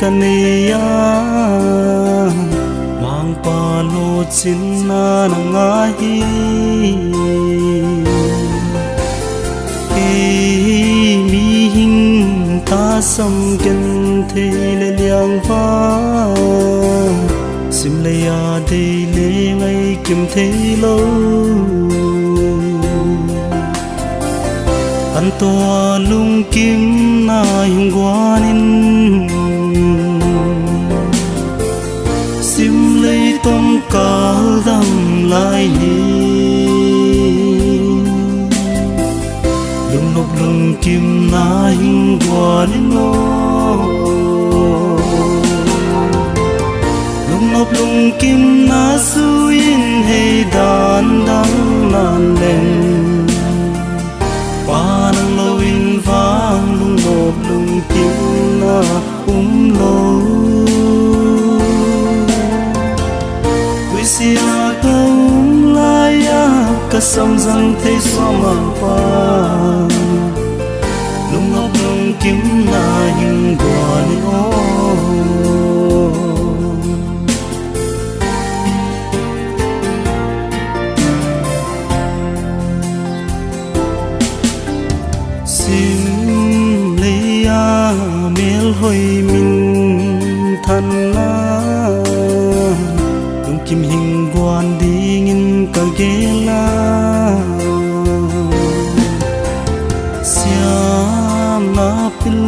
kaniya mang palo chinna nangahi mi hing ta sam ken the le liang va sim le ya de le ngai kim the lo an to lung kim na yung guanin sim le tom kal dam lai ni lung nop lung kim na yung guanin no lung nop lung kim na suin hey dan dang nan len panang lawin vang lung nop lung kim na lo sia ka laya ka sam zang thế sama pa lung nop lung kim na hing guan o sim leya mel hoi min than na kim hing guan ding in kagela siam na pil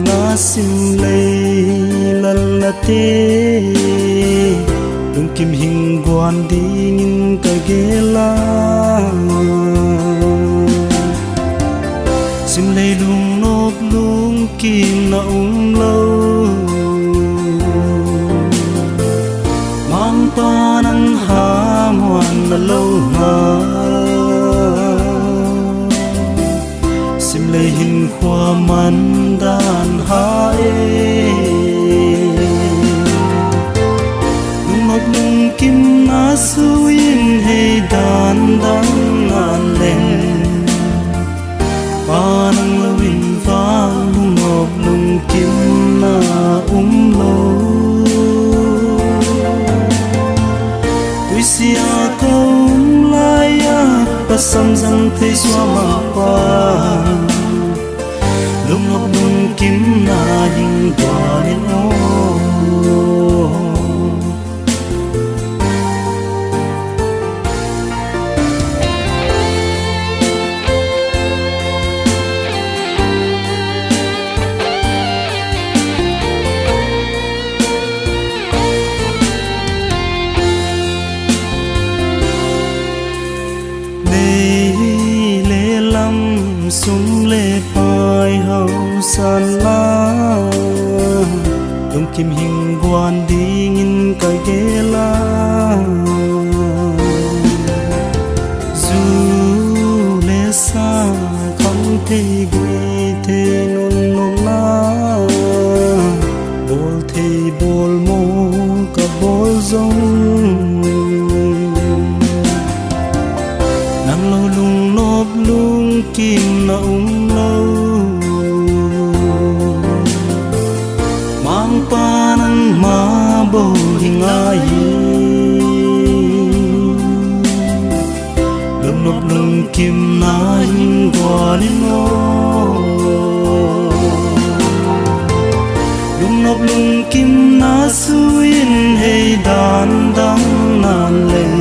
na sim lei lalate lung kim hing guan ding in kagela sim lei lung nop lung kim na lo panang hamuan na lâu ma sim lei hin khoa man dan ha lung nop lung kim na suin hey dan dan nan len panang lawin vang lung nop lung kim na lo sia kaum laya pasam zang thế xóa mà pa lung nop lung kim na hing qua nên ô sung lê pai hậu san la lung kim hing guan ding in kagela zu lê sa không thể gui thế non non na bol thế bol mo ka bol zong nang lo lung nop lung kim na lâu mang panang ma bo hingai lung nop lung kim na hing qua lên no lung nop lung kim na suin hey dan dang nan len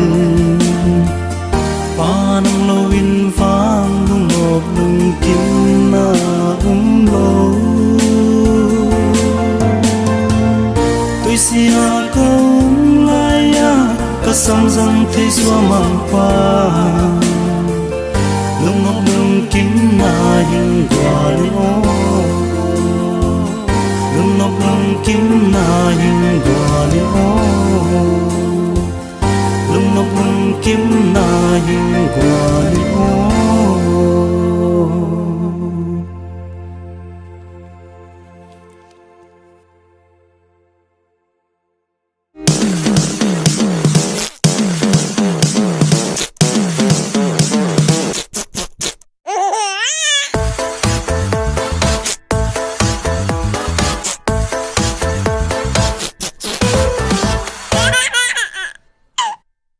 panang lawin vang lung nop lung kim na lo tôi sia kaum laya ka sam zang thế xóa mang pa lung nop lung kim na hing qua lo lung nop lung kim na hing qua lo lung nop lung kim na hing qua lo